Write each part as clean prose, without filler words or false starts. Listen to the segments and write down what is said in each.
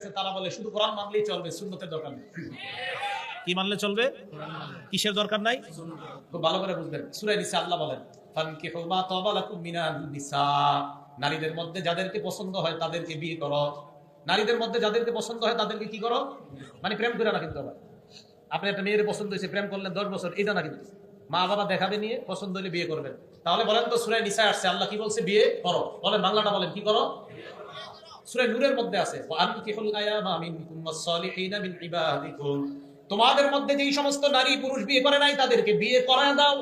তারা বলে শুধু কোরআন মানলেই চলবে, সুন্নতের দরকার নেই। কি মানলে চলবে? কিসের দরকার নাই? খুব ভালো করে বুঝবেন। সূরা নিসা আল্লাহ বলেন, ফানকিহু মা তাবা লাকুম মিনান নিসা, নারীদের মধ্যে যাদেরকে পছন্দ হয় তাদেরকে বিয়ে করো। নারীদের মধ্যে যাদেরকে পছন্দ হয় তাদেরকে কি করো, মানে প্রেম করে না। কিন্তু আবার আপনি একটা মেয়ের পছন্দ হয়েছে, প্রেম করলেন 10 বছর, এটা না। কিন্তু মা বাবা দেখাবে নিয়ে পছন্দ হলে বিয়ে করবেন। তাহলে বলেন তো সূরা নিসা আসছে, আল্লাহ কি বলছে? বিয়ে করো। বলেন বাংলাটা বলেন, কি করো? সূরা নূরের মধ্যে আছে, ওয়ানকিহুল আয়ামা মিনকুম ওয়াস-সালিহিনা মিন ইবাদিকুম, তোমাদের মধ্যে যেই সমস্ত নারী পুরুষ বিয়ে করে নাই তাদেরকে বিয়ে করায় দাও।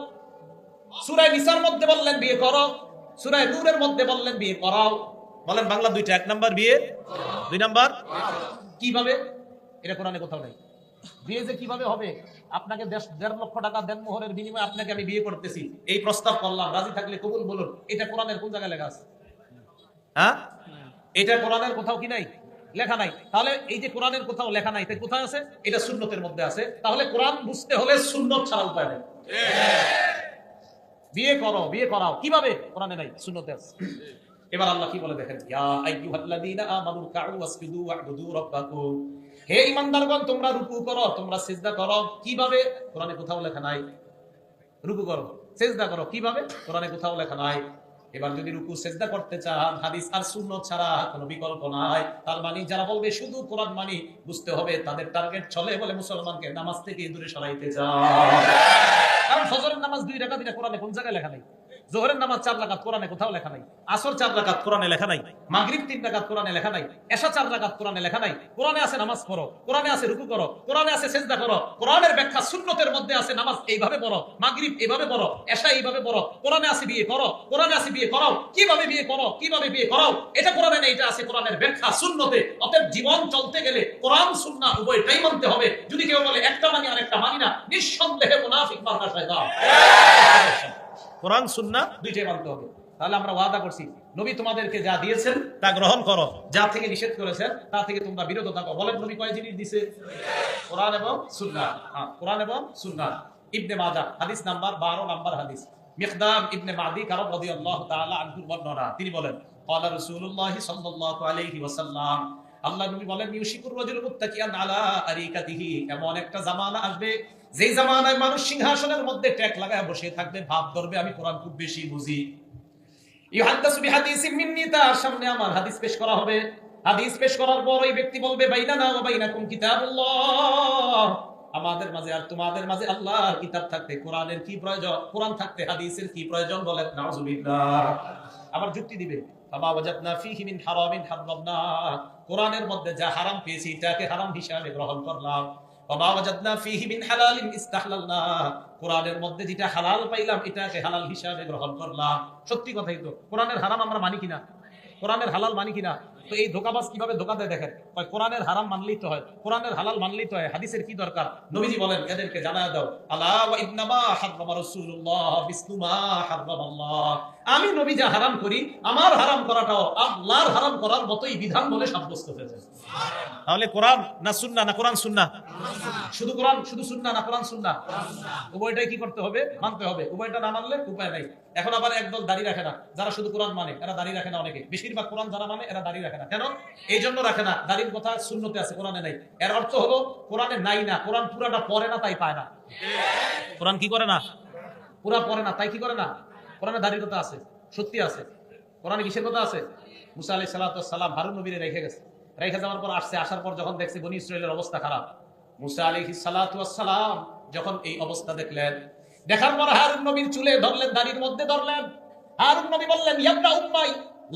সূরা নিসার মধ্যে বললেন বিয়ে করো, সূরা নূরের মধ্যে বললেন বিয়ে করাও। বলেন বাংলা দুইটা, 1 নাম্বার বিয়ে, 2 নাম্বার কিভাবে? এটা কোরআনে কোথাও নাই। বিয়ে যে কিভাবে হবে, আপনাকে 1.5 লক্ষ টাকা দেনমোহরের বিনিময়ে আপনাকে আমি বিয়ে করতেছি, এই প্রস্তাব করলাম, রাজি থাকলে কবুল বলুন, এটা কোরআনের কোন জায়গায় লেখা আছে? হ্যাঁ, এটা কোরআনের কোথাও কি নাই? লেখা নাই। তাহলে এই যে কোরআনের কোথাও লেখা নাই, তাই কোথায় আছে? এটা সুন্নতের মধ্যে আছে। তাহলে কোরআন বুঝতে হলে সুন্নত ছাড়া উপায় নেই। বিয়ে করো, বিয়ে করাও, কিভাবে? কোরআনে নাই, সুন্নতে আছে। এবার আল্লাহ কি বলে দেখেন, ইয়া আইয়ুহাল্লাযীনা আমানু কাউ ওয়াসজুদু ওয়া'বুদু রাব্বাকুম, হে ঈমানদারগণ তোমরা রুকু করো, তোমরা সিজদা করো। কিভাবে? কোরআনে কোথাও লেখা নাই। রুকু করো, সিজদা করো, কিভাবে? কোরআনে কোথাও লেখা নাই। এবার যদি রুকু সিজদা করতে চান, হাদিস আর সুন্নাত ছাড়া কোনো বিকল্প নাই। তার মানে যারা বলবে শুধু কোরআন মানি, বুঝতে হবে তাদের টার্গেট চলে বলে মুসলমানকে নামাজ থেকে দূরে সরাইতে চায়। কারণ ফজরের নামাজ 2 রাকাত, এটা কোরআনে কোন জায়গায় লেখা নাই। যোহরের নামাজ 4 রাকাত, কোরআনে কোথাও লেখা নাই। আসর 4 রাকাত, কোরআনে লেখা নাই। মাগরিব 3 রাকাত, কোরআনে লেখা নাই। এশা 4 রাকাত, কোরআনে লেখা নাই। কোরআনে আছে নামাজ পড়ো, কোরআনে আছে রুকু করো, কোরআনে আছে সিজদা করো। কোরআনের ব্যাখ্যা সুন্নতের মধ্যে আছে, নামাজ এইভাবে পড়ো, মাগরিব এইভাবে পড়ো, এশা এইভাবে পড়ো। কোরআনে আছে বিয়ে করো, কোরআনে আছে বিয়ে করাও। কিভাবে বিয়ে করো, কিভাবে বিয়ে করাও, এটা কোরআনে নেই, এটা আছে কোরআনের ব্যাখ্যা সুন্নতে। অতএব জীবন চলতে গেলে কোরআন সুন্নাহ উভয়টাই মানতে হবে। যদি কেউ বলে একটা মানি আর একটা মানি না, নিঃসন্দেহে মুনাফিক মার্কা শয়তান। কোরআন সুন্নাহ দুইটাই মানতে হবে। তাহলে আমরা ওয়াদা করছি, নবী তোমাদেরকে যা দিয়েছেন তা গ্রহণ করো, যা থেকে নিষেধ করেছেন তা থেকে তোমরা বিরত থাকো। বলেন নবী কয় জিনিস দিয়েছে? কোরআন এবং সুন্নাহ। কোরআন এবং সুন্নাহ। ইবনে মাজাহ হাদিস নাম্বার 12 নাম্বার হাদিস, মিকদাম ইবনে মাদি কারব রাদিয়াল্লাহু তাআলা আনহু বর্ণনা, তিনি বলেন ক্বালা রাসূলুল্লাহ সাল্লাল্লাহু আলাইহি ওয়াসাল্লাম, আল্লাহ নবী বলেন ইউশিকুর রাজুলু মুত্তাকিয়ান আলা আরিকাতিহি, এমন একটা জামানা আসবে যেই জামানায় মানুষ সিংহাসনের মধ্যে ট্যাক লাগায় বসে থাকবে, ভাব ধরবে আমি কোরআন খুব বেশি বুঝি। ইউহাদ্দাসু বিহাদিসিন মিন্নি, তার সামনে আমার হাদিস পেশ করা হবে। হাদিস পেশ করার পর ওই ব্যক্তি বলবে বাইনানা ওয়া বাইনাকুম কিতাবুল্লাহ, আমাদের মাঝে আর তোমাদের মাঝে আল্লাহর কিতাব থাকতে কোরআনের কি প্রয়োজন? কোরআন থাকতে হাদিসের কি প্রয়োজন? বলেন নাউযুবিল্লাহ। আবার যুক্তি দিবে, ফামা ওয়াজাদনা ফীহি মিন হারামিন হারামনা, কোরআনের মধ্যে যা হারাম পেয়েছি এটাকে হারাম হিসাবে গ্রহণ করলাম। ফামা ওয়াজাদনা ফীহি মিন হালালিন ইস্তাহলালনা, কোরআনের মধ্যে যেটা হালাল পাইলাম এটাকে হালাল হিসাবে গ্রহণ করলাম। সত্যি কথাই তো, কোরআনের হারাম আমরা মানি কিনা? কোরআনের হালাল মানি কিনা? তো এই ধোকাবাজ কিভাবে ধোকা দেয় দেখেন, কোরআনের হারাম মানলেই তো হয়, কোরআনের হালাল মানলেই তো হয়, হাদিসের কি দরকার? নবীজি বলেন এদেরকে জানায় দাও, আলা ওয়া ইন্নামা হারামা রাসূলুল্লাহ বিসমিমা হারামাল্লাহ, আমি নবী যা হারাম করি আমার হারাম করাটাও আল্লাহর হারাম করার মতোই বিধান বলে সাব্যস্ত হয়েছে। তাহলে কোরআন না সুন্নাহ? না কোরআন সুন্নাহ? শুধু কোরআন শুধু সুন্নাহ না কোরআন সুন্নাহ? উভয়টাই কি করতে হবে? মানতে হবে। উভয়টা না মানলে উপায় নাই। এখন আবার একদল দাড়ি রাখে না, যারা শুধু কোরআন মানে এরা দাড়ি রাখে না। অনেকে, বেশিরভাগ কোরআন যারা মানে এরা দাড়ি রাখে না। কেন? এই জন্য রাখে না, দাড়ির কথা সুন্নতে আছে, কোরআনে নাই। এর অর্থ হলো কোরআনে নাই না, কোরআন পুরাটা পড়ে না তাই পায় না। কোরআন কি করে না? পুরা পড়ে না তাই কি করে না? কোরআনে দাড়ির কথা আছে, সত্যি আছে। কোরআনে কিসের কথা আছে? মুসা আলাইহিস সালাতু ওয়াস সালাম হারুন নবীরে রেখে গেছে, রেখে যাওয়ার পর আসছে, আসার পর যখন দেখছে বনি ইসরাইলের অবস্থা খারাপ, মুসা আলাইহিস সালাতু ওয়াস সালাম যখন এই অবস্থা দেখলেন, দেখার পর হারুন নবীর চুলে ধরলেন, দাড়ির মধ্যে ধরলেন। হারুন নবী বললেন ইয়াবনা উম্মাই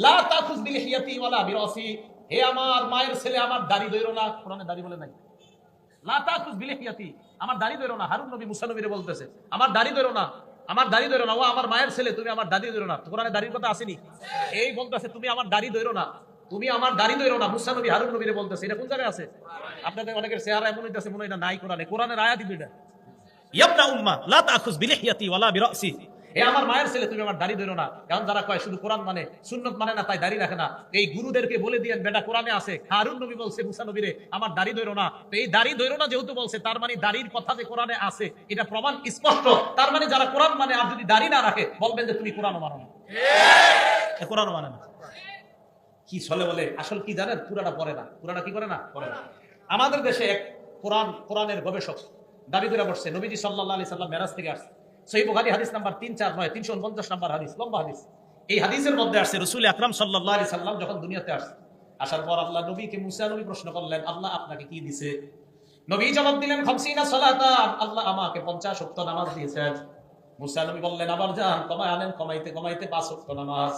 লা তাখুজ বিলিহিয়াতি ওয়ালা বিরাসি, হে আমার মায়ের ছেলে আমার দাড়ি ধইরো না। কোরআনে দাড়ি বলে নাই, লা তাখুজ বিলিহিয়াতি, আমার দাড়ি ধইরো না। হারুন নবী মুসা নবীরে বলতেছে আমার দাড়ি ধইরো না, আমার দাড়ি ধইরো না, ও আমার মায়ের ছেলে, তুমি আমার দাড়ি ধইরো না। কোরআনে দাড়ির কথা আসেনি? এই বলতেছে তুমি আমার দাড়ি ধইরো না, তুমি আমার দাড়ি ধইরো না। মুসা নবী হারুন নবীরে বলতেছে, এটা কোন জায়গায় আছে? আপনাদের অনেকের চেহারা এমন হইতাছে মনে হয় এটা নাই কোরআনে। কোরআনের আয়াতই দুইটা, ইয়াবনা উম্মা লা তাখুজ বিলিহিয়াতি ওয়ালা বিরাসি, হে আমার মায়ের ছেলে তুমি আমার দাড়ি ধরো না। কারণ যারা কয় শুধু কোরআন মানে সুন্নত মানে না তাই দাড়ি রাখে না, এই গুরুদেরকে বলে দিয়েন বেটা কোরআনে আছে, হারুন নবী বলছে মুসা নবীরে আমার দাড়ি ধরো না। তো এই দাড়ি ধরো না যেহেতু বলছে, তার মানে দাড়ির কথা যে কোরআনে আছে এটা প্রমাণ স্পষ্ট। তার মানে যারা কোরআন মানে আর যদি দাড়ি না রাখে বলবেন যে তুমি কোরআন মানো না, কোরআন মানে না। কি চলে বলে আসল কি জানেন, পুরাটা পড়ে না। পুরাটা কি করে না, পড়ে না। আমাদের দেশে এক কোরআনের গবেষক দাবি করে বসছে নবীজি সাল্লাল্লাহু আলাইহি সাল্লাম মেরাজ থেকে আসছে। সহিহ বুখারী হাদিস নাম্বার 349 349 নাম্বার হাদিস, লম্বা হাদিস। এই হাদিসের মধ্যে আসছে রাসূল আকরাম সাল্লাল্লাহু আলাইহি সাল্লাম যখন দুনিয়াতে আসছে, আসার পর আল্লাহ নবীকে মুসা নবী প্রশ্ন করলেন, আল্লাহ আপনাকে কি দিয়েছে? নবী জবাব দিলেন 50 সালাতান, আল্লাহ আমাকে 50 ওয়াক্ত নামাজ দিয়েছেন। মুসা নবী বললেন, আবার যান কমায় আনেন, কমাইতে কমাইতে 5 ওয়াক্ত নামাজ।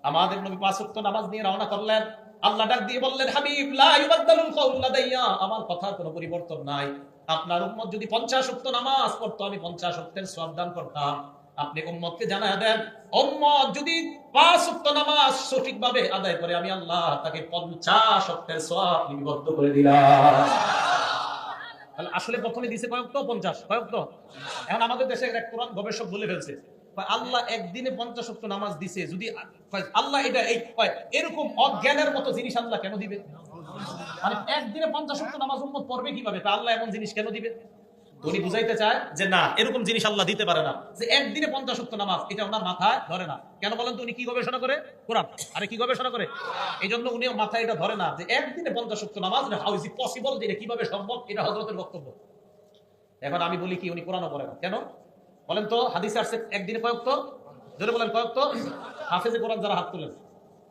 আমাদের নবী 5 ওয়াক্ত নামাজ নিয়ে রওনা করলেন। আল্লাহ ডাক দিয়ে বললেন, হাবিব লা ইউবাদদালুল কওল লাদাইয়া, আমার কথার কোনো পরিবর্তন নাই। আপনার উম্মত যদি 50 ওয়াক্ত নামাজ পড়তো, আমি 50 ওয়াক্তের সওয়াব দান করতাম। আপনি উম্মতকে জানায় দেন, উম্মত যদি 5 ওয়াক্ত নামাজ সঠিকভাবে আদায় করে, আমি আল্লাহ তাকে 50 ওয়াক্তের সওয়াব লিপিবদ্ধ করে দিলাম। আসলে প্রথমে দিছে কয়েকটা 50 কয়েকটা। এখন আমাদের দেশে এক কোরআন গবেষক বলে ফেলছে, আল্লাহ একদিনে 50 ওয়াক্ত নামাজ দিছে, যদি আল্লাহ এটা এরকম অজ্ঞানের মতো জিনিস আল্লাহ কেন দিবে? মানে একদিনে 50 ওয়াক্ত নামাজ উম্মত পড়বে কিভাবে? তা আল্লাহ এমন জিনিস কেন দিবে? উনি বুঝাইতে চায় যে না, এরকম জিনিস আল্লাহ দিতে পারে না, যে একদিনে 50 ওয়াক্ত নামাজ, এটা ওনার মাথায় ধরে না। কেন বলেন তো? উনি কি গবেষণা করে? কোরআন। আরে কি গবেষণা করে? এই জন্য উনি মাথায় এটা ধরে না যে একদিনে 50 ওয়াক্ত নামাজ, হাউ ইজ ইট পসিবল, এটা কিভাবে সম্ভব? এটা হযরতের বক্তব্য। এখন আমি বলি কি, উনি কোরআনও পড়ে না কেন বলেন তো? হাদিসে আসছে একদিনে কয়েকত, জোরে বলেন কয়েকত। হাফেজে কোরআন যারা হাত তোলেন,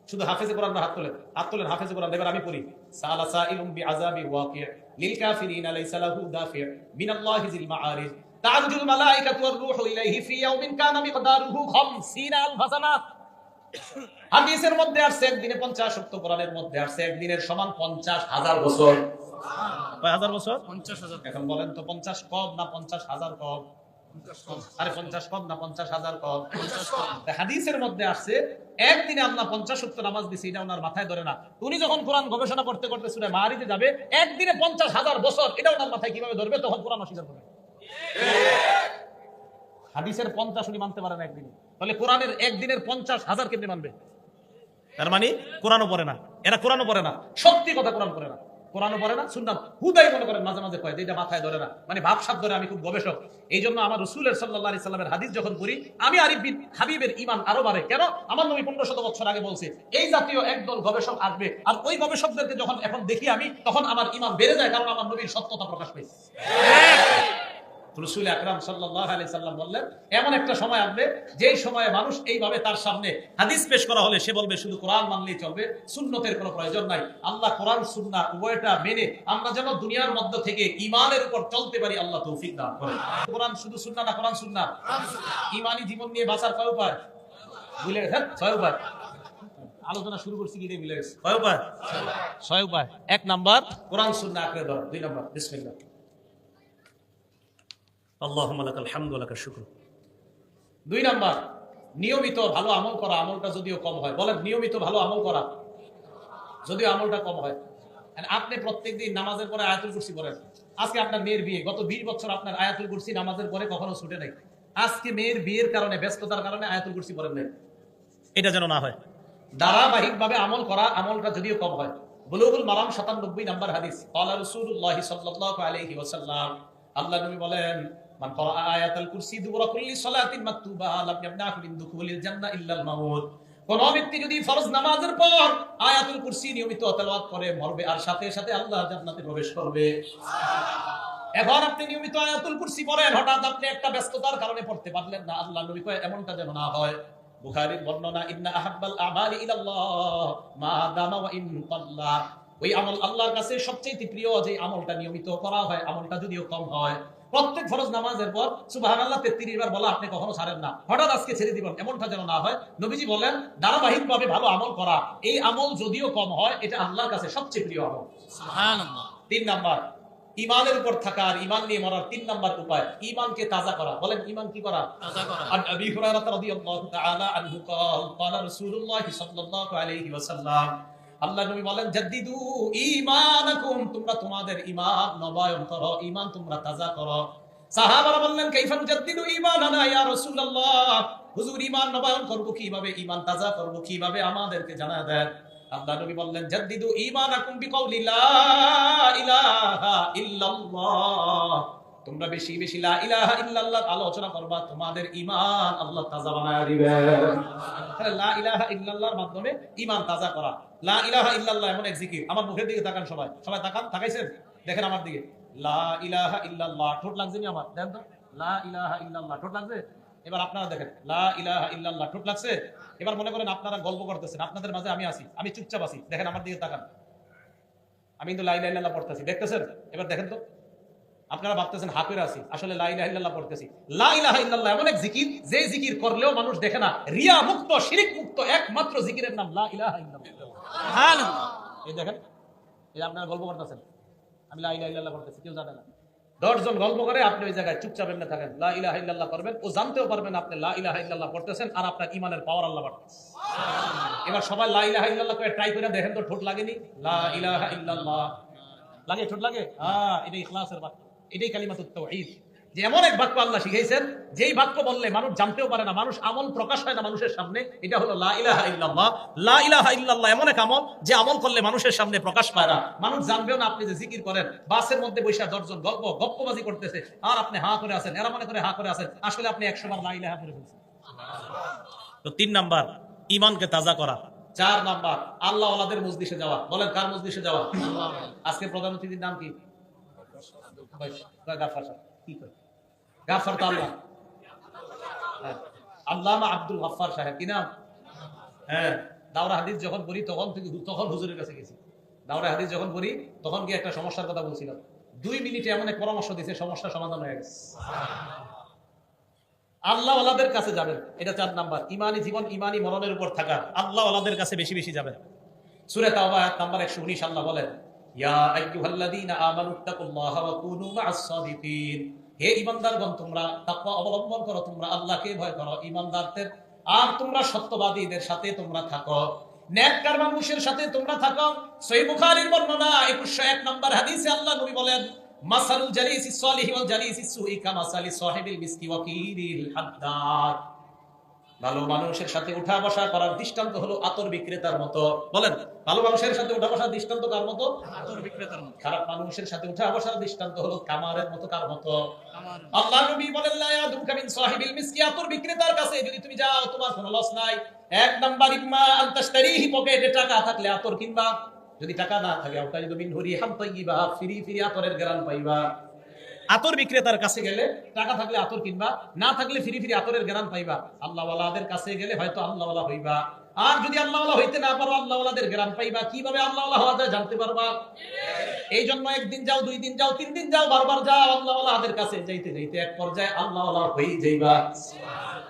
শুধু হাফেজে কোরআন হাত তোলেন, হাত তোলেন হাফেজে কোরআন। এবার আমি পড়ি, সালা সাইলুম বিআযাবি ওয়াকি' লিল কাফিরিনা লাইসা লাহু দাফি' মিনাল্লাহি যিল মাআরিজ তা'রুজুল মালায়েকাতু ওয়ার রূহু ইলাইহি ফি ইয়াউমিন কানা মিকদারুহু 50 আলফ সানা। হাদিসের মধ্যে আসছে একদিনে 50 ওয়াক্ত, কোরআনের মধ্যে আসছে একদিনের সমান 50,000 বছর। কয় হাজার বছর? 50,000। এখন বলেন তো 50 কম না 50,000 কম? আরে 50 কম না 50,000 কম? হাদিসের মধ্যে আসছে একদিনে আল্লাহ 50 ওয়াক্ত নামাজ দিছে, এটা ওনার মাথায় ধরে না। উনি যখন কোরআন গবেষণা করতে করতে সূরা মাআরিজে যাবে, একদিনে 50,000 বছর, এটা ওনার মাথায় কিভাবে ধরবে? তখন কোরআন অস্বীকার করবে। হাদিসের 50 উনি মানতে পারেন একদিনে, তাহলে কোরআনের একদিনের 50,000 কেমনে মানবে? তার মানে কোরআনও পড়ে না, এরা কোরআনও পড়ে না, সত্যি কথা কোরআন পড়ে না, কোরআনও পড়ে না, সুন্নাত হুদাই মনে করেন মাঝে মাঝে কয় যে এটা মাথায় ধরে না, মানে ভাবসাব ধরে আমি খুব গবেষক। এই জন্য আমার রাসূলের সাল্লাল্লাহু আলাইহি সাল্লামের হাদিস যখন পড়ি, আমি আরিফ বিন হাবিবের ঈমান আরো বাড়ে। কেন? আমার নবী 1500 বছর আগে বলছে এই জাতীয় একদল গবেষক আসবে, আর ওই গবেষকদেরকে যখন এখন দেখি আমি, তখন আমার ঈমান বেড়ে যায়, কারণ আমার নবীর সত্যতা প্রকাশ পেয়েছে। রাসূল আকরাম সাল্লাল্লাহু আলাইহি সাল্লাম বললেন, এমন একটা সময় আসবে যেই সময়ে মানুষ এইভাবে তার সামনে হাদিস পেশ করা হলে সে বলবে শুধু কোরআন মানলেই চলবে, সুন্নতের কোনো প্রয়োজন নাই। আল্লাহ কোরআন সুন্নাহ উভয়টা মেনে আমরা যেন দুনিয়ার মধ্য থেকে ঈমানের উপর চলতে পারি, আল্লাহ তৌফিক দান করেন। কোরআন শুধু সুন্নাহ না, কোরআন সুন্নাহ। ঈমানি জীবন নিয়ে বাঁচার কয় উপায়? বুঝলে গেছেন? 6 উপায়। আলোচনা শুরু করছি কি দিয়ে মিলে গেছে? কয় উপায়? 6 উপায়। 1 নাম্বার কোরআন সুন্নাহ আঁকড়ে ধরো। 2 নাম্বার বিসমিল্লাহ, আল্লাহুম্মা লাকাল হামদু ওয়া লাকাশ শুকর। 2 নাম্বার নিয়মিত ভালো আমল করা, আমলটা যদিও কম হয়। বলেন নিয়মিত ভালো আমল করা যদিও আমলটা কম হয়। আপনি প্রত্যেকদিন নামাজের পরে আয়াতুল কুরসি পড়েন। আজকে আপনার মেয়ের বিয়ে, গত 20 বছর আপনার আয়াতুল কুরসি নামাজের পরে কখনো ছুটে নাই। আজকে মেয়ের বিয়ের কারণে, ব্যস্ততার কারণে আয়াতুল কুরসি পড়েন নাই, এটা যেন না হয়। ধারাবাহিকভাবে আমল করা, আমলটা যদিও কম হয়। বুলুগুল মারাম 97 নাম্বার হাদিস, ক্বালা রাসূলুল্লাহ সাল্লাল্লাহু আলাইহি ওয়াসাল্লাম, আল্লাহ নবী বলেন, মান ক্বারা আয়াতুল কুরসি দুবরা কুল্লি সালাতিন মাকতুবা লাম ইয়ামনাহু মিন দুখুলিল জান্নাহ ইল্লাল মাউত। কোন ব্যক্তি যদি ফরজ নামাজের পর আয়াতুল কুরসি নিয়মিত তেলাওয়াত করে মরবে, আর সাথে সাথে আল্লাহ জান্নাতে প্রবেশ করবে। এখন আপনি নিয়মিত আয়াতুল কুরসি পড়েন, হঠাৎ আপনি একটা ব্যস্ততার কারণে পড়তে পারলেন না, আল্লাহ নবী কয় এমনটা যেন না হয়। বুখারীর বর্ণনা, ইন্না আহাব্বাল আমালি ইলাল্লাহ মা দামা ওয়া ইন তাল্লা। ওই আমল আল্লাহর কাছে সবচেয়ে প্রিয় যে আমলটা নিয়মিত করা হয়, আমলটা যদিও কম হয়। প্রত্যেক ফরজ নামাজের পর সুবহানাল্লাহ 33 বার বলা আপনি কখনো ছাড়েন না, হঠাৎ আজকে ছেড়ে দিবেন, এমনটা যেন না হয়। নবীজি বলেন ধারাবাহিকভাবে ভালো আমল করা, এই আমল যদিও কম হয়, এটা আল্লাহর কাছে সবচেয়ে প্রিয় আমল। সুবহানাল্লাহ। 3 নাম্বার ঈমানের উপর থাকা, আর ঈমান নিয়ে মরার 3 নাম্বার উপায় ঈমানকে তাজা করা। বলেন ঈমান কি করা? তাজা করা। আন আবি হুরায়রা রাদিয়াল্লাহু তাআলা আনহু قال قال রাসূলুল্লাহ সাল্লাল্লাহু আলাইহি ওয়াসাল্লাম, আল্লাহ নবী বলেন, জাদ্দিদু ঈমানাকুম, তোমরা তোমাদের ঈমান নবায়ন করো, ঈমান তোমরা তাজা করো। সাহাবারা বললেন, কাইফা জাদ্দিদু ঈমানানা ইয়া রাসূলুল্লাহ, হুজুর ঈমান নবায়ন করব কিভাবে, ঈমান তাজা করব কিভাবে, আমাদেরকে জানায় দেন। আল্লাহ নবী বললেন, জাদ্দিদু ঈমানাকুম বিকাউলি লা ইলাহা ইল্লাল্লাহ, তোমরা তোমরা বেশি বেশি লা ইলাহা ইল্লাল্লাহ আলোচনা করবা, তোমাদের ঈমান আল্লাহ তাজা বানায় দিবেন। তাহলে লা ইলাহা ইল্লাল্লাহর মাধ্যমে ঈমান তাজা করা। লা ইলাহা ইল্লাল্লাহ এমন এক জিকির, আমার মুখের দিকে তাকান সবাই, সবাই তাকান, তাকাইছেন, দেখেন আমার দিকে। লা ইলাহা ইল্লাল্লাহ, ঠোঁট লাগছে নি আমার? দেখেন তো, লা ইলাহা ইল্লাল্লাহ ঠোঁট লাগছে? এবার আপনারা দেখেন, লা ইলাহা ইল্লাল্লাহ ঠোঁট লাগছে? এবার মনে করেন আপনারা গল্প করতেছেন, আপনাদের মাঝে আমি আছি, আমি চুপচাপ আছি, দেখেন আমার দিকে তাকান, আমি কিন্তু লা ইলাহা ইল্লাল্লাহ পড়তেছি, দেখতেছেন? এবার দেখেন তো, আপনারা ভাবতেছেন হাফের আছি, আসলে লা ইলাহা ইল্লাল্লাহ পড়তেছি। লা ইলাহা ইল্লাল্লাহ এমন এক জিকির, যে জিকির করলেও মানুষ দেখে না, রিয়া মুক্ত, শিরিক মুক্ত একমাত্র জিকিরের নাম লা ইলাহা ইল্লাল্লাহ। সুবহানাল্লাহ। এই দেখেন, এই আপনারা গল্প করতেছেন, আমি লা ইলাহা ইল্লাল্লাহ পড়তেছি, কেউ জানে না। 10 জন গল্প করে, আপনি ওই জায়গায় চুপচাপ এমনি থাকেন, লা ইলাহা ইল্লাল্লাহ করবেন, ও জানতেও পারবেন আপনি লা ইলাহা ইল্লাল্লাহ পড়তেছেন, আর আপনার ঈমানের পাওয়ার আল্লাহ বাড়তেছে। এবার সবাই লা ইলাহা ইল্লাল্লাহ করে ট্রাই করে দেখেন তো, ঠোঁট লাগেনি? লা ইলাহা ইল্লাল্লাহ লাগে, ঠোঁট লাগে? হ্যাঁ, এটা ইখলাসের বাক্য, এটাই কালিমাতুত তাওহীদ। যে এমন এক বাক্য আল্লাহ শিখাইছেন, যেই বাক্য বললে মানুষ জানতেও পারে না, মানুষ আমল প্রকাশ হয় না মানুষের সামনে, এটা হলো লা ইলাহা ইল্লাল্লাহ। লা ইলাহা ইল্লাল্লাহ এমন এক আমল, যে আমল করলে মানুষের সামনে প্রকাশ পায় না, মানুষ জানবেও না আপনি যে জিকির করেন। বাসের মধ্যে বসে 10 জন গপ্পবাজি করতেছে, আর আপনি হা করে আছেন, এরা মনে করে হা করে আছেন, আসলে আপনি 100 বার লা ইলাহা পড়ে ফেলছেন। তো 3 নাম্বার ঈমানকে তাজা করা। 4 নাম্বার আল্লাহ ওয়ালাদের মজলিসে যাওয়া। বলেন, কার মজলিসে যাওয়া? আজকে প্রধান অতিথির নাম কি? গাফফার সাহেব। কি করে গাফফার? তো আল্লাহ, আল্লামা আব্দুল গাফফার সাহেব, কি নাম? হ্যাঁ, দাওরা হাদিস যখন পড়ি তখন হুজুরের কাছে গেছি। দাওরা হাদিস যখন পড়ি তখন কি একটা সমস্যার কথা বলছিলাম, 2 মিনিটে এমন এক পরামর্শ দিয়েছে, সমস্যা সমাধান হয়ে গেছে। আল্লাহ ওয়ালাদের কাছে যাবেন, এটা 4 নাম্বার। ঈমানি জীবন, ঈমানি মরণের উপর থাকা, আল্লাহ ওয়ালাদের কাছে বেশি বেশি যাবেন। সূরা তাওবা আয়াত নাম্বার 119 আল্লাহ বলেন, ইয়া আইয়ুহাল্লাযীনা আমানুত্তাকুল্লাহা ওয়া কুনু মা'আস সাদিকিন। হে ঈমানদারগণ, তোমরা তাকওয়া অবলম্বন করো, তোমরা আল্লাহকে ভয় করো, ঈমানদারদের আর তোমরা সত্যবাদীদের সাথে তোমরা থাকো, নেককার মানুষের সাথে তোমরা থাকো। সহিহ বুখারীর বর্ণনা 2101 নম্বর হাদিসে আল্লাহ নবী বলেন, মাসালুল জালিসিস সালিহি ওয়াল জালিসিস সুই কামাসালি সাহিবিল মিসকি ওয়া কিরিল হাদ্দাদ। ভালো মানুষের সাথে উঠা বসা করার দৃষ্টান্ত হলো আতর বিক্রেতার মতো। বলেন, ভালো মানুষের সাথে উঠা বসার দৃষ্টান্ত কার মতো? আতর বিক্রেতার মতো। খারাপ মানুষের সাথে উঠা বসার দৃষ্টান্ত হলো কামারের মতো। কার মতো? আল্লাহ নবী বলেন, লা ইয়াদুকা মিন সাহিবিল মিসকি। আতর বিক্রেতার কাছে যদি তুমি যাও, তোমার কোনো লস নাই। 1 নাম্বার, ইম্মা আন তাশতারিহি, পকেটে টাকা থাকলে আতর কিনবা, যদি টাকা না থাকে আউতাইদু মিন হুরিহাম তাইয়্যিবা, ফ্রি ফ্রি আতরের গ্রান পাইবা। আতর বিক্রেতার কাছে গেলে টাকা থাকলে আতর কিনবা, না থাকলে ফ্রি ফ্রি আতরের গ্রান পাইবা। আল্লাহ ওয়ালাদের কাছে গেলে হয়তো আল্লাহ ওয়ালা হইবা, আর যদি আল্লাহ ওয়ালা হইতে না পারো, আল্লাহ ওয়ালাদের গ্রান পাইবা। কিভাবে আল্লাহ ওয়ালা হওয়া যায় জানতে পারবা। এই জন্য 1 দিন যাও, 2 দিন যাও, 3 দিন যাও, বারবার যাও, আল্লাহ ওয়ালাদের কাছে যাইতে যাইতে এক পর্যায়ে আল্লাহ ওয়ালা হয়ে যাইবা।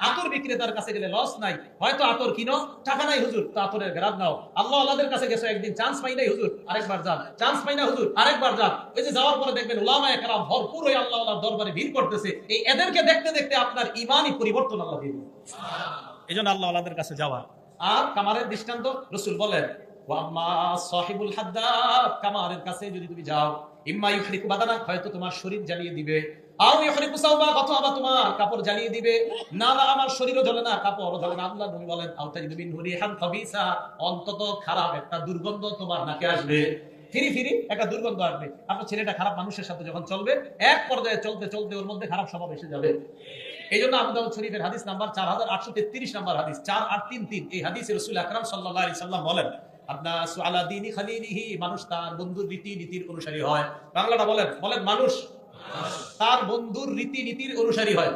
আতর বিক্রেতার কাছে গেলে লস নাই, হয়তো আতর কিনো, টাকা নাই হুজুর, তো আতরের গ্রান নাও। আল্লাহ ওয়ালাদের কাছে গেছো, একদিন চান্স পাই নাই হুজুর, আরেকবার যান, চান্স পাই না হুজুর, আরেকবার যান। ওই যে যাওয়ার পরে দেখবেন উলামায়ে কেরাম ভরপুর হয়ে আল্লাহ ওয়ালার দরবারে ভিড় করতেছে। এই এদেরকে দেখতে দেখতে আপনার ঈমানি পরিবর্তন আল্লাহ দিয়ে দিবেন। এজন্য আল্লাহ ওয়ালাদের কাছে যাওয়া। আর কামারের দৃষ্টান্ত রাসূল বলেন, ওয়া আম্মা সাহিবুল হাদ্দাদ, কামারের কাছে যদি তুমি যাও, ইম্মা ইউহরিকু বাদানা, হয়তো তোমার শরীর জ্বালিয়ে দিবে, আও ইউহরিকু সাওবা, অথবা তোমার কাপড় জ্বালিয়ে দিবে। না না, আমার শরীরও জ্বলে না, কাপড়ও জ্বলে না। আল্লাহ নবী বলেন, আও তাজিদু মিন হুরিহান খাবিসা, অন্তত খারাপ একটা দুর্গন্ধ তোমার নাকে আসবে, ফিরি ফিরি একটা দুর্গন্ধ আসবে। আপনার ছেলেটা খারাপ মানুষের সাথে যখন চলবে, এক পর্যায়ে চলতে চলতে ওর মধ্যে খারাপ স্বভাব এসে যাবে। এই জন্য আবু দাউদ শরীফের হাদিস নাম্বার 4833 নাম্বার হাদিস, 4833, এই হাদিসে রাসূল আকরাম সাল্লাল্লাহু আলাইহি সাল্লাম বলেন, আবনাসু আলা দীনি খালিলিহি, মানুষ তার বন্ধুর রীতি নীতির অনুসারী হয়। বাংলাটা বলেন, বলেন, মানুষ তার বন্ধুর রীতি নীতির অনুসারী হয়।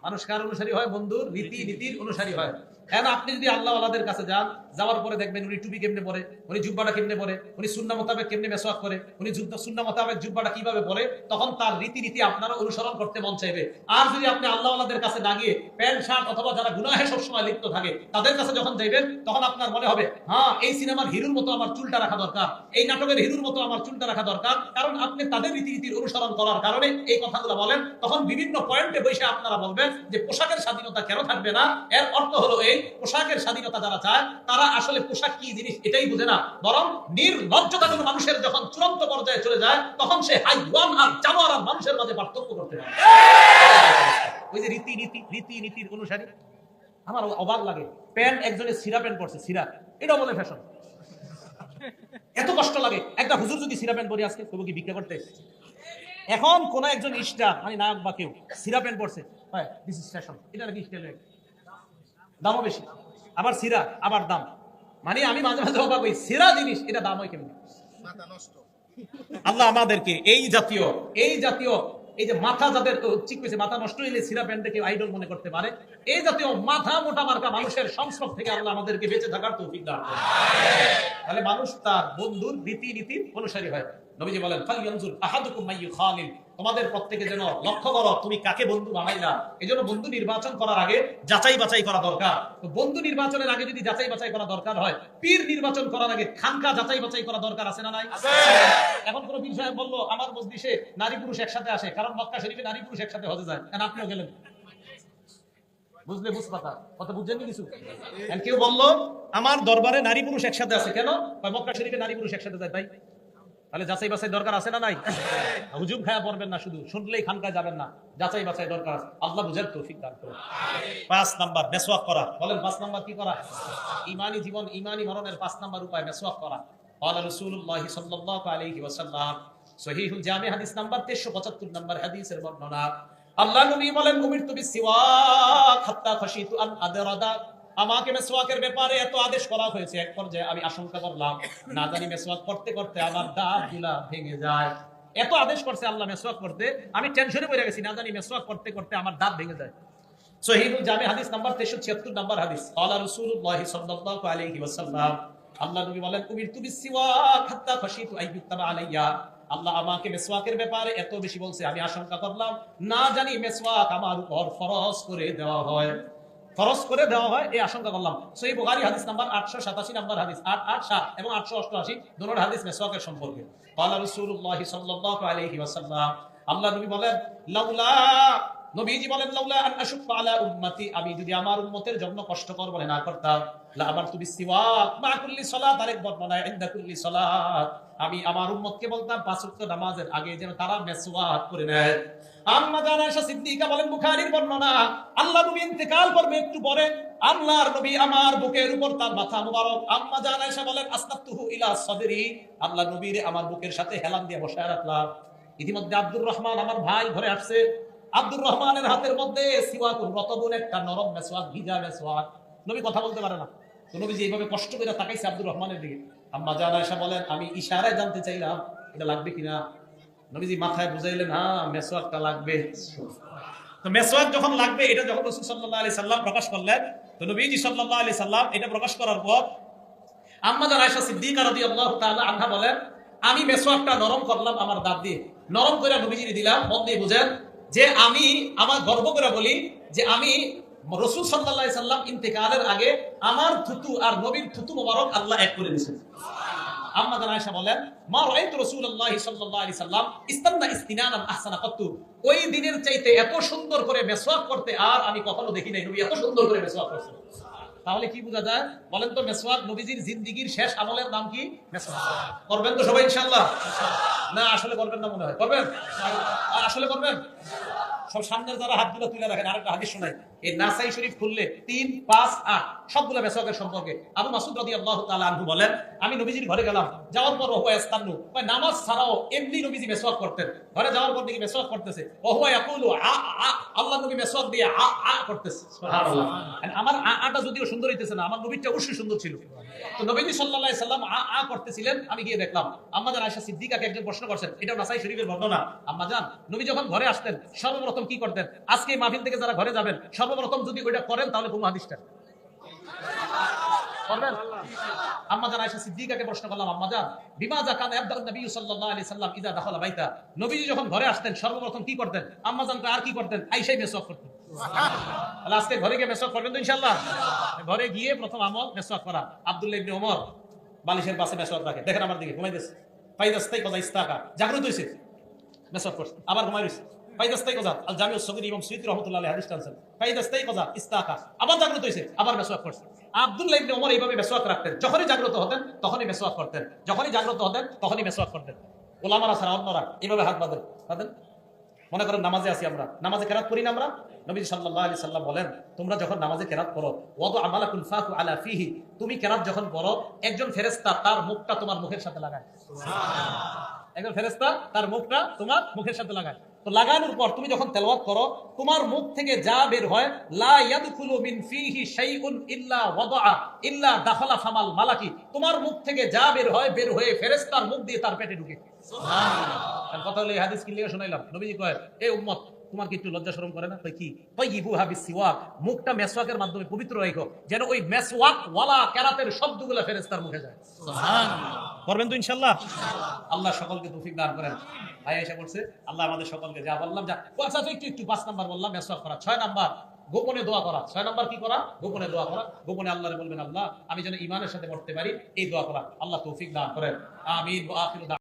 মানুষ কার অনুসারী হয়? বন্ধুর রীতি নীতির অনুসারী হয়। হ্যাঁ, আপনি যদি আল্লাহ ওয়ালাদের কাছে যান, যাওয়ার পরে দেখবেন উনি টুপি কেমনে পরে, উনি জুব্বাটা কেমনে পরে, উনি সুন্নাহ মোতাবেক কেমনে মেসওয়াক করে, উনি সুন্নাহ মোতাবেক জুব্বাটা কিভাবে পরে, তখন তার রীতিনীতি আপনারা অনুসরণ করতে মন চাইবে। আর যদি আপনি আল্লাহ ওয়ালাদের কাছে না গিয়ে প্যান্ট শার্ট অথবা যারা গুনাহে সবসময় লিপ্ত থাকে তাদের কাছে যখন যাইবেন, তখন আপনার মনে হবে, হ্যাঁ, এই সিনেমার হিরোর মতো আমার চুলটা রাখা দরকার, এই নাটকের হিরোর মতো আমার চুলটা রাখা দরকার। কারণ আপনি তাদের রীতিনীতির অনুসরণ করার কারণে এই কথাগুলো বলেন। তখন বিভিন্ন পয়েন্টে বসে আপনারা বলবেন যে পোশাকের স্বাধীনতা কেন থাকবে না। এর অর্থ হলো এই, পোশাকের স্বাধীনতা যারা চায় তারা আসলে পোশাক কি জিনিস এটাই বুঝে না, বরং নির্লজ্জতা কোনো মানুষের যখন চূড়ান্ত পর্যায়ে চলে যায়, তখন সে হাইওয়ান আর জানোয়ার আর মানুষের মাঝে পার্থক্য করতে পারে। ওই যে রীতিনীতির অনুসারী। আমার অবাক লাগে, প্যান্ট একজনের সিরা প্যান্ট পরছে, সিরা, এটা বলে ফ্যাশন। এত কষ্ট লাগে, একটা হুজুর যদি সিরা প্যান্ট পরে আজকে তবু কি ভিক্ষা করতে? এখন কোন একজন স্টার মানে নায়ক বা কেউ সিরা প্যান্ট পড়ছে, দিস ইজ ফ্যাশন, এটা নাকি স্টাইল, দামও বেশি, আবার সিরা আবার দাম। মানে আমি মাঝে মাঝে অবাক হই, সিরা জিনিস এটা দাম হয় কেমন? আল্লাহ আমাদেরকে এই জাতীয় এই যে মাথা যাদের ঠিক হয়েছে, মাথা নষ্ট হইলে সিরা প্যান্টকে আইডল মনে করতে পারে, এই জাতীয় মাথা মোটা মার্কা মানুষের সংস্রব থেকে আল্লাহ আমাদেরকে বেঁচে থাকার তৌফিক দান করুন। তাহলে মানুষ তার বন্ধুর রীতিনীতির অনুসারী হয়। নবীজি বলেন, ফালইয়ানজুর আহাদুকুম মাইয়ু খালিল, তোমাদের প্রত্যেকে যেন লক্ষ্য করো তুমি কাকে বন্ধু বানাইলা। এজন্য বন্ধু নির্বাচন করার আগে যাচাই বাছাই করা দরকার। তো বন্ধু নির্বাচনের আগে যদি যাচাই বাছাই করা দরকার হয়, পীর নির্বাচন করার আগে খানকা যাচাই বাছাই করা দরকার আছে না নাই? এখন কোন পীর সাহেব বললো আমার মজলিসে নারী পুরুষ একসাথে আসে, কারণ মক্কা শরীফে নারী পুরুষ একসাথে হজে যায়, কারণ আপনিও গেলেন, বুঝলে বুঝপাতা কথা বুঝছেন কিছু? কেউ বললো আমার দরবারে নারী পুরুষ একসাথে আছে, কেন? মক্কা শরীফে নারী পুরুষ একসাথে যায়, তাই তাহলে যাচাই বাছাই দরকার আছে না নাই? হুজুম খায়া পড়বেন না, শুধু শুনলেই খানকায় যাবেন না, যাচাই বাছাই দরকার আছে। আল্লাহ বুঝার তৌফিক দান করুন। 5 নাম্বার মেসওয়াক করা। বলেন 5 নাম্বার কি করা? ঈমানী জীবন, ঈমানী মরণের 5 নাম্বার উপায় মেসওয়াক করা। ক্বালা রাসূলুল্লাহ সাল্লাল্লাহু আলাইহি ওয়াসাল্লাম, সহিহুল জামি হাদিস নাম্বার 375 নাম্বার হাদিসের বর্ণনা। আল্লাহ নবী বলেন, উমিরতু বিসওয়াক হাত্তা খাশিতু আন আদরাদা, আমাকে মেসওয়াকের ব্যাপারে এত আদেশ করা হয়েছে, এক পর্যায়ে আমি আশঙ্কা করলাম না জানি মেসওয়াক করতে করতে আমার দাঁতগুলা ভেঙে যায়। এত আদেশ করছে আল্লাহ মেসওয়াক করতে, আমি টেনশনে পড়ে গেছি, না জানি মেসওয়াক করতে করতে আমার দাঁত ভেঙে যায়। সহিহুল জামি হাদিস নাম্বার 376 নাম্বার হাদিস। ক্বালা রাসূলুল্লাহ সাল্লাল্লাহু আলাইহি ওয়াসাল্লাম, আল্লাহ নবী বলেন, উমিরতু বিসওয়াক হাত্তা খাশিতু আইয়ুক্তাবা আলাইয়া, আল্লাহ আমাকে মেসওয়াকের ব্যাপারে এত বেশি বলছে, আমি আশঙ্কা করলাম না জানি মেসওয়াক আমার উপর ফরজ করে দেওয়া হয়, ফরজ করে দেওয়া হয়, এই আশঙ্কা করলাম। সহিহ বুখারী হাদিস নাম্বার 887 নাম্বার হাদিস, 887 এবং 888 দুটোর হাদিস মেসওয়াকের সম্পর্কে। ক্বালা রাসূলুল্লাহ সাল্লাল্লাহু আলাইহি ওয়াসাল্লাম, আল্লাহ নবী বলেন, লাউলা, নবীজি বলেন, লাউলা আন আশুক্কা আলা উম্মতি, আমি যদি আমার উম্মতের জন্য কষ্টকর বলে না করতাম, লা আমারতু বিসওয়াক মা কুল্লি সালাত, আরেক বর্ণনায় ইনদা কুল্লি সালাত, আমি আমার উম্মতকে বলতাম 5 ওয়াক্ত নামাজের আগে যেন তারা মেসওয়াক করে নেয়। আম্মা জান আয়েশা সিদ্দিকা বলেন, বুখারীর বর্ণনা, আল্লাহ নবী ইন্তেকাল করবে একটু পরে, আল্লাহর নবী আমার বুকের উপর তার মাথা মুবারক, আম্মা জান আয়েশা বলেন, আসনাতুহু ইলা সাদরি, আল্লাহ নবীর আমার বুকের সাথে হেলান দিয়ে বসায় রাখলাম। ইতিমধ্যে আব্দুর রহমান আমার ভাই ঘরে আসছে, আব্দুর রহমানের হাতের মধ্যে সিওয়াকুর রতবুন, একটা নরম মেসওয়াক, ভিজা মেসওয়াক। নবী কথা বলতে পারে না, তো নবীজি এইভাবে কষ্ট করে তাকাইছে আব্দুর রহমানের দিকে। আম্মা জান আয়েশা বলেন, আমি ইশারায় জানতে চাইলাম এটা লাগবে কিনা। নবীজি মাথায় বুঝাইলেন, হ্যাঁ মেসওয়াকটা লাগবে। তো মেসওয়াক যখন লাগবে, এটা যখন রাসূল সাল্লাল্লাহু আলাইহি সাল্লাম প্রকাশ করলেন, তো নবীজি সাল্লাল্লাহু আলাইহি সাল্লাম এটা প্রকাশ করার পর আম্মা জান আয়েশা সিদ্দিকা রাদিয়াল্লাহু তাআলা আনহা বলেন, আমি মেসওয়াকটা নরম করলাম আমার দাঁত দিয়ে, নরম করে নবীজিকে দিলাম। মন দিয়ে বুঝেন যে আমি আমার গর্ব করে বলি যে আমি রাসূল সাল্লাল্লাহু আলাইহি সাল্লাম ইন্তেকালের আগে আমার থুতু আর নবীর থুতু মোবারক আল্লাহ এক করে দিয়েছেন। আম্মা জান আয়েশা বলেন, মা রাআইতু রাসূলুল্লাহ সাল্লাল্লাহু আলাইহি সাল্লাম ইস্তান্না ইস্তিনানান আহসানা কাত্তু, ওই দিনের চাইতে এত সুন্দর করে মেসওয়াক করতে আর আমি কখনো দেখি নাই, নবী এত সুন্দর করে মেসওয়াক করছেন। তাহলে কি বোঝা যায় বলেন তো? মেসওয়াক নবীজির জিন্দেগীর শেষ আমলের নাম কি? মেসওয়াক। করবেন তো সবাই ইনশাআল্লাহ? না আসলে করবেন না মনে হয়, করবেন? আসলে করবেন? সব সামনের যারা হাতগুলো তুলে রাখেন, আরেকটা হাদিস শোনাই, এই নাসাই শরীফ খুললে 3, 5, 8 সবগুলো মেসওয়াকের সম্পর্কে। আবু মাসউদ রাদিয়াল্লাহু তাআলা আনহু বলেন, আমি নবীজির ঘরে গেলাম, যাওয়ার পর ওয়া ইস্তান্নু, নামাজ ছাড়াও এমনি নবীজি মেসওয়াক করতেন। ঘরে যাওয়ার পর দেখি মেসওয়াক করতেছে, ওয়া হুয়া ইয়াকুলু আ আ, আল্লাহ নবী মেসওয়াক দিয়ে আ আ করতেছে। সুবহানাল্লাহ। আমার আটা যদিও সুন্দর হইতেছে না, আমার নবীটা অবশ্যই সুন্দর ছিল। তো নবীজি সাল্লাল্লাহু আলাইহি সাল্লাম আ আ করতেছিলেন, আমি গিয়ে দেখলাম। আম্মা জান আয়েশা সিদ্দিকাকে একজন প্রশ্ন করছেন, এটাও নাসাই শরীফের বর্ণনা। আম্মা জান, নবী যখন ঘরে আসতেন সর্বপ্রথম কি করতেন? আজকে মাহফিল থেকে যারা ঘরে যাবেন সর্বপ্রথম যদি ওইটা করেন তাহলে কোন হাদিসটা করবেন? আম্মা জান আয়েশা সিদ্দিকাকে প্রশ্ন করলাম, আম্মা জান, বিমা যা কান আবদুন নবী সাল্লাল্লাহু আলাইহি সাল্লাম ইজা দাখালা বাইতা, নবীজি যখন ঘরে আসতেন সর্বপ্রথম কি করতেন? আম্মা জান আর কি করতেন? আয়েশাই মেসওয়াক করতেন। তাহলে আজকে ঘরে গিয়ে মেসওয়াক করবেন তো ইনশাআল্লাহ? ঘরে গিয়ে প্রথম আমল মেসওয়াক করা। আব্দুল্লাহ ইবনে ওমর বালিশের পাশে মেসওয়াক রাখে, দেখেন আমার দিকে, ঘুমাইতেছে, ফাইদাস্তাই কজা ইস্তাকা, জাগ্রত হইছে, মেসওয়াক করছে, আবার ঘুমাই রইছে, ফাইদাস্তাই কজা, আল জামিউস সগীর ইমাম সুয়ুতী রাহমাতুল্লাহ আলাইহি হাদিস টানছেন, ফাইদাস্তাই কজা ইস্তাকা, আবার জাগ্রত হইছে, আবার মেসওয়াক করছে। আব্দুল্লাহ ইবনে ওমর এইভাবে মেসওয়াক রাখতেন, যখনই জাগ্রত হতেন তখনই মেসওয়াক করতেন, যখনই জাগ্রত হতেন তখনই মেসওয়াক করতেন। ওলামারা ছাড়া অন্যরা এইভাবে হাত বাঁধেন। মনে করেন নামাজে আছি আমরা, নামাজে কেরাত করি না আমরা? নবী সাল্লাল্লাহু আলাইহি সাল্লাম বলেন, তোমরা যখন নামাজে কেরাত করো, ওয়াদু আমালাকুল ফাকু আলা ফিহি, তুমি কেরাত যখন পড়ো একজন ফেরেশতা তার মুখটা তোমার মুখের সাথে লাগায়। সুবহানাল্লাহ। একজন ফেরেশতা তার মুখটা তোমার মুখের সাথে লাগায়। তো লাগানোর পর তুমি যখন তেলাওয়াত করো, তোমার মুখ থেকে যা বের হয়, লা ইয়াদখুলু মিন ফিহি শাইউন ইল্লা ওয়াদাআ ইল্লা দাখালা ফামাল মালাকি, তোমার মুখ থেকে যা বের হয় বের হয়ে ফেরেশতার মুখ দিয়ে তার পেটে ঢুকে। সুবহানাল্লাহ। কথা হলো এই হাদিস কি লিখে শোনাইলাম, নবীজি কয় এ উম্মত তোমার কি একটু লজ্জা শরম করে না? কই কি? তাইয়িবুহা বিসওয়াক, মুখটা মেসওয়াকের মাধ্যমে পবিত্র রাখো, যেন ওই মেসওয়াক ওয়ালা কেরাতের শব্দগুলো ফেরেশতার মুখে যায়। সুবহানাল্লাহ। করবেন তো ইনশাআল্লাহ? আল্লাহ সকলকে তৌফিক দান করেন। ভাই এসে বলছে আল্লাহ আমাদের সকলকে যা বললাম যা, আচ্ছা একটু 5 নাম্বার বললাম মেসওয়াক করা, 6 নাম্বার গোপনে দোয়া করা। 6 নাম্বার কি করা? গোপনে দোয়া করা। গোপনে আল্লাহরে বলবেন আল্লাহ আমি যেন ঈমানের সাথে মরতে পারি, এই দোয়া করা। আল্লাহ তৌফিক দান করেন। আমিন ওয়া আখিরু